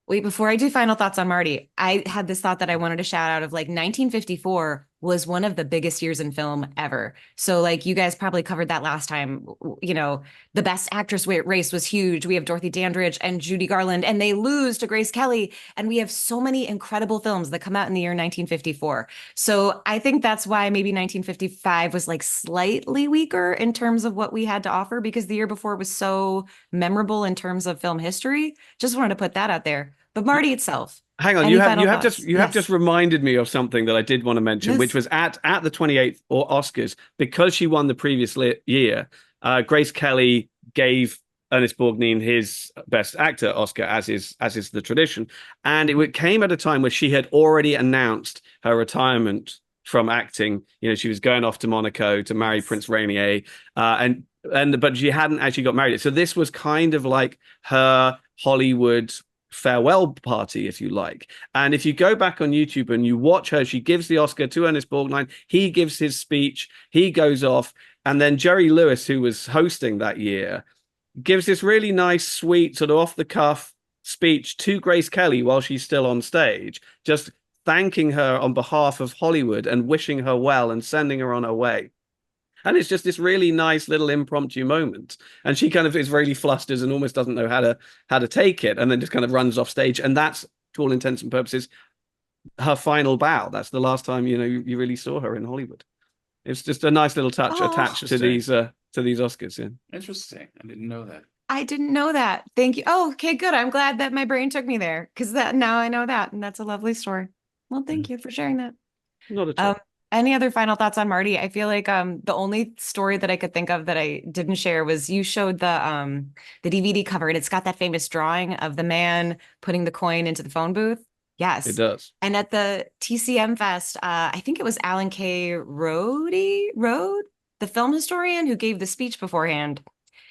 Wait, before I do final thoughts on Marty, I had this thought that I wanted to shout out of like 1954 was one of the biggest years in film ever. So like you guys probably covered that last time, the best actress race was huge. We have Dorothy Dandridge and Judy Garland, and they lose to Grace Kelly. And we have so many incredible films that come out in the year 1954. So I think that's why maybe 1955 was like slightly weaker in terms of what we had to offer because the year before was so memorable in terms of film history. Just wanted to put that out there. But Marty itself. Hang on, Any you have final thoughts? have just reminded me of something that I did want to mention, Yes. which was at the 28th Oscars, because she won the previous year. Grace Kelly gave Ernest Borgnine his Best Actor Oscar, as is the tradition, and it came at a time where she had already announced her retirement from acting. She was going off to Monaco to marry Prince Rainier, but she hadn't actually got married. So this was kind of like her Hollywood farewell party, if you like. And if you go back on YouTube and you watch her, she gives the Oscar to Ernest Borgnine. He gives his speech. He goes off. And then Jerry Lewis, who was hosting that year, gives this really nice, sweet, sort of off the cuff speech to Grace Kelly while she's still on stage, just thanking her on behalf of Hollywood and wishing her well and sending her on her way. And it's just this really nice little impromptu moment. And she kind of is really flustered and almost doesn't know how to take it, and then just kind of runs off stage. And that's, to all intents and purposes, her final bow. That's the last time you really saw her in Hollywood. It's just a nice little touch attached to these Oscars. Yeah. Interesting. I didn't know that. I didn't know that. Thank you. Oh, okay, good. I'm glad that my brain took me there because now I know that, and that's a lovely story. Well, thank you for sharing that. Not at all. Any other final thoughts on Marty? I feel like the only story that I could think of that I didn't share was you showed the DVD cover, and it's got that famous drawing of the man putting the coin into the phone booth. Yes, It does. And at the TCM Fest, I think it was Alan K. Rode, the film historian, who gave the speech beforehand.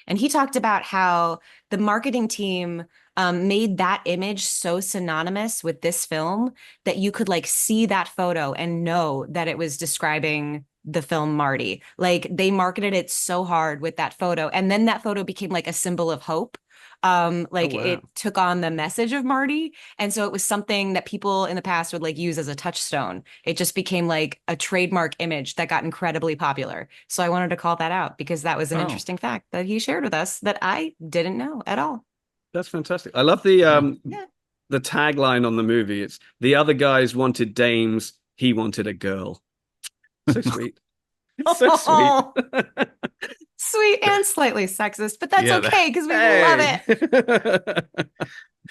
And he talked about how the marketing team made that image so synonymous with this film that you could like see that photo and know that it was describing the film Marty. Like they marketed it so hard with that photo. And then that photo became like a symbol of hope. Like wow. it took on the message of Marty. And so it was something that people in the past would like use as a touchstone. It just became like a trademark image that got incredibly popular. So I wanted to call that out because that was an interesting fact that he shared with us that I didn't know at all. That's fantastic. I love the tagline on the movie. It's the other guys wanted dames, he wanted a girl. So sweet. It's so sweet. Sweet and slightly sexist, but that's okay because we love it.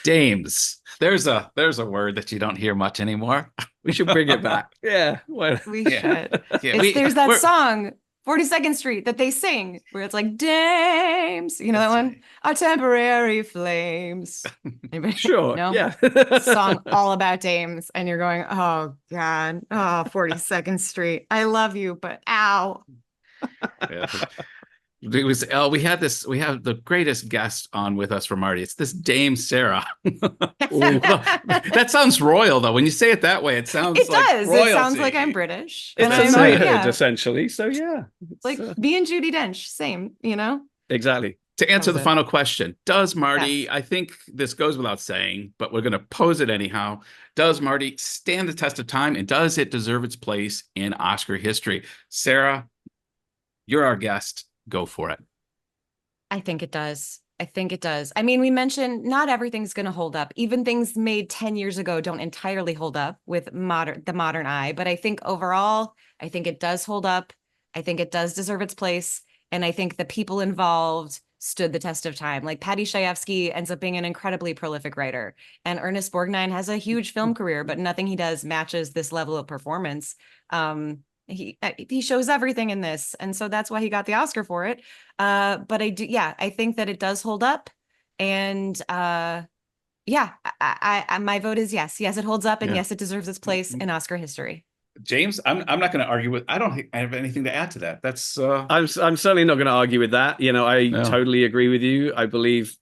Dames. There's a word that you don't hear much anymore. We should bring it back. Yeah. We should. Yeah, There's that song, 42nd Street, that they sing where it's like, dames. You know that one? Our temporary flames. Anybody? Sure. No? Yeah. Song all about dames. And you're going, oh, God. Oh, 42nd Street. I love you, but ow. Yeah. It was we have the greatest guest on with us for Marty. It's this Dame Sara. That sounds royal though. When you say it that way, it sounds it like does. royalty. It sounds like I'm British. It's a knighthood, essentially. So yeah. Like being Judi Dench, same, you know? Exactly. To answer the final question, does Marty, I think this goes without saying, but we're going to pose it anyhow. Does Marty stand the test of time, and does it deserve its place in Oscar history? Sara, you're our guest. Go for it. I think it does. I think it does. I mean, we mentioned not everything's going to hold up. Even things made 10 years ago don't entirely hold up with the modern eye. But I think overall, I think it does hold up. I think it does deserve its place. And I think the people involved stood the test of time. Like Paddy Chayefsky ends up being an incredibly prolific writer. And Ernest Borgnine has a huge film career, but nothing he does matches this level of performance. He shows everything in this, and so that's why he got the Oscar for it. But I think that it does hold up, and my vote is yes. Yes, it holds up, and yes, it deserves its place in Oscar history. James, I'm not going to argue with. I don't have anything to add to that. That's I'm certainly not going to argue with that. You know, I totally agree with you. I believe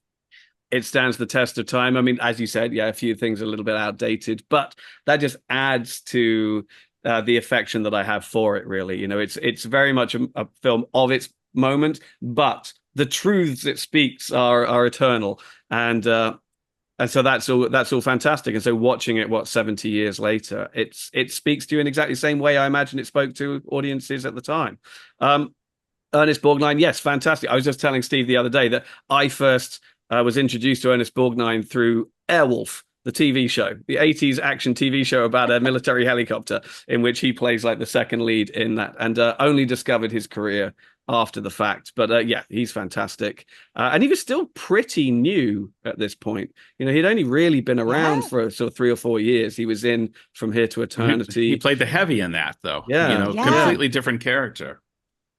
it stands the test of time. I mean, as you said, a few things are a little bit outdated, but that just adds to the affection that I have for it, really. You know, it's very much a film of its moment, but the truths it speaks are eternal, and so that's all fantastic. And so watching it, 70 years later, it speaks to you in exactly the same way I imagine it spoke to audiences at the time. Ernest Borgnine, yes, fantastic. I was just telling Steve the other day that I first was introduced to Ernest Borgnine through Airwolf, the TV show, the 80s action TV show about a military helicopter, in which he plays like the second lead in that, and only discovered his career after the fact. But he's fantastic. And he was still pretty new at this point. You know, he'd only really been around for sort of 3 or 4 years. He was in From Here to Eternity. He played the heavy in that, though. Yeah. Completely different character.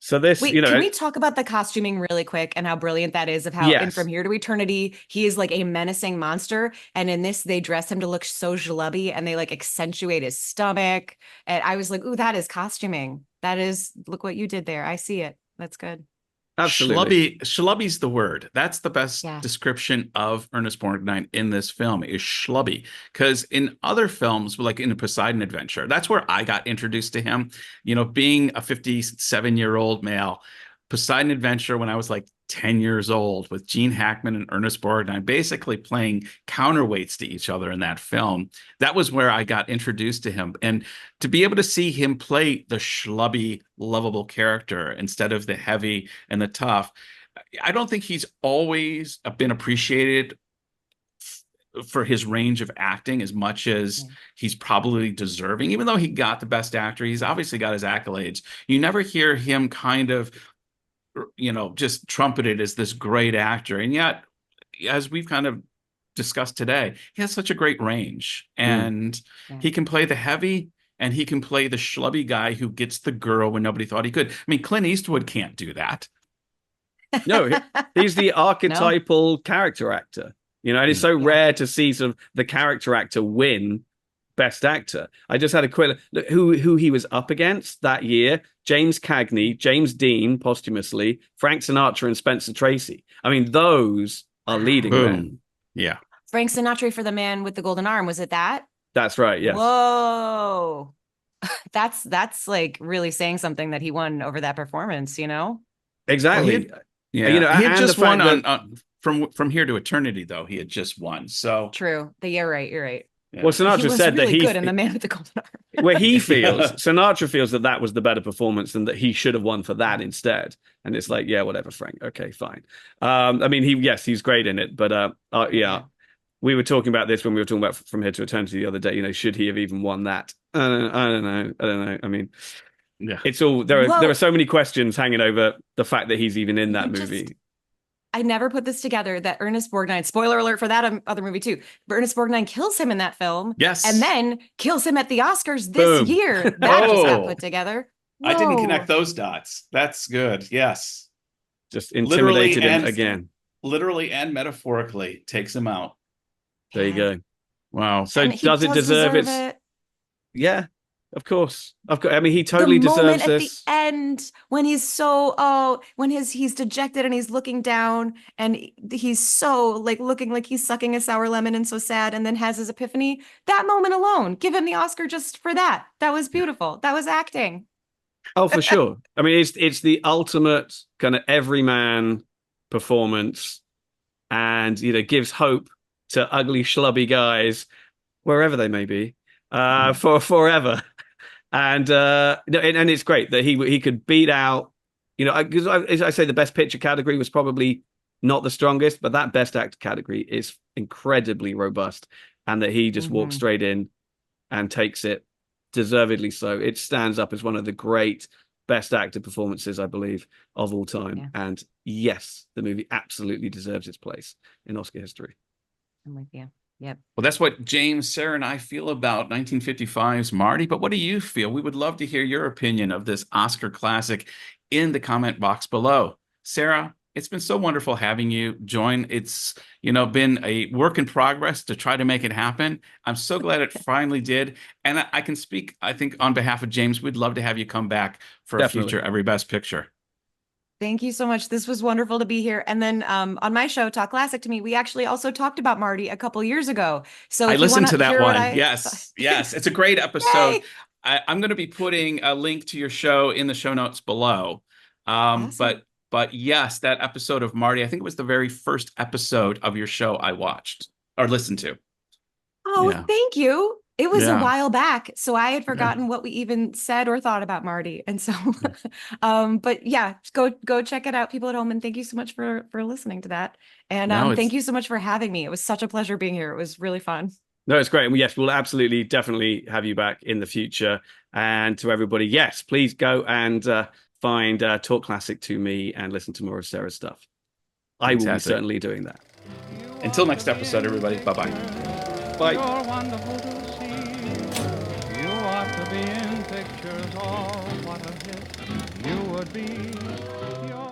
So this, Wait, can we talk about the costuming really quick and how brilliant that is of how in From Here to Eternity, he is like a menacing monster. And in this, they dress him to look so schlubby and they like accentuate his stomach. And I was like, ooh, that is costuming. That is, look what you did there. I see it. That's good. Absolutely. Schlubby's the word. That's the best description of Ernest Borgnine in this film is schlubby. Because in other films, like in the Poseidon Adventure, that's where I got introduced to him. You know, being a 57-year-old male, Poseidon Adventure when I was like 10 years old with Gene Hackman and Ernest Borgnine basically playing counterweights to each other in that film. That was where I got introduced to him. And to be able to see him play the schlubby, lovable character instead of the heavy and the tough, I don't think he's always been appreciated for his range of acting as much as he's probably deserving. Even though he got the best actor, he's obviously got his accolades. You never hear him kind of, you know, just trumpeted as this great actor. And yet, as we've kind of discussed today, he has such a great range. And he can play the heavy and he can play the schlubby guy who gets the girl when nobody thought he could. I mean, Clint Eastwood can't do that. No, he's the archetypal character actor. You know, and it's so rare to see sort of the character actor win Best Actor. I just had a quick look who he was up against that year. James Cagney, James Dean posthumously, Frank Sinatra, and Spencer Tracy. I mean, those are leading men. Boom. Yeah. Frank Sinatra for The Man with the Golden Arm. Was it that? That's right. Yes. Whoa. That's like really saying something that he won over that performance, you know? Exactly. Well, yeah. You know, he had and just the fact won that- on From Here to Eternity, though. He had just won. So True. You're right. You're right. yeah. well, Sinatra He was said really that good in The Man with the Golden Arm. where he feels Yeah. Sinatra feels that that was the better performance and that he should have won for that instead. And it's like, yeah, whatever, Frank. Okay, fine. I mean, he's great in it, but yeah. We were talking about this when we were talking about From Here to Eternity the other day. You know, should he have even won that? I don't know. I mean, Yeah. it's all there are so many questions hanging over the fact that he's even in that You movie. I never put this together that Ernest Borgnine, spoiler alert for that other movie too, but Ernest Borgnine kills him in that film. Yes. And then kills him at the Oscars this Boom. year. That just got Oh. put together. I didn't Whoa. connect those dots. That's good. Yes. Just intimidated him and, again. Literally and metaphorically takes him out. There you go. Wow. So And he does it deserve its? it. Yeah, of course. I mean, he totally The moment deserves at this. the end when he's dejected and he's looking down and he's so like looking like he's sucking a sour lemon and so sad and then has his epiphany. That moment alone, give him the Oscar just for that. That was beautiful. That was acting. Oh, for sure. I mean, it's the ultimate kind of everyman performance, and gives hope to ugly, schlubby guys wherever they may be for forever. And it's great that he could beat out. Because as I say, the best picture category was probably not the strongest, but that best actor category is incredibly robust, and that he just walks straight in and takes it. Deservedly so. It stands up as one of the great best actor performances, I believe, of all time. Yeah. And yes, the movie absolutely deserves its place in Oscar history. I'm with you. Yep. Well, that's what James, Sarah, and I feel about 1955's Marty. But what do you feel? We would love to hear your opinion of this Oscar classic in the comment box below. Sarah, it's been so wonderful having you join. It's, been a work in progress to try to make it happen. I'm so glad it finally did. And I can speak, I think, on behalf of James. We'd love to have you come back for Definitely. a future Every Best Picture. Thank you so much. This was wonderful to be here. And then on my show, Talk Classic to Me, we actually also talked about Marty a couple years ago. So I if listened to you that hear one. what Yes. It's a great episode. Yay! I'm going to be putting a link to your show in the show notes below. Awesome. But yes, that episode of Marty, I think it was the very first episode of your show I watched or listened to. Oh, Yeah. thank you. It was a Yeah. while back, so I had forgotten what we even said or thought about Marty. And so, but yeah, go check it out, people at home. And thank you so much for listening to that. And No, thank you so much for having me. It was such a pleasure being here. It was really fun. No, it's great. And yes, we'll absolutely, definitely have you back in the future. And to everybody, yes, please go and find Talk Classic to Me and listen to more of Sarah's stuff. I will be Fantastic. certainly doing that. Until next episode, everybody. Bye-bye. Bye. You're wonderful to see. You ought to be in pictures. Oh, what a hit you would be. You're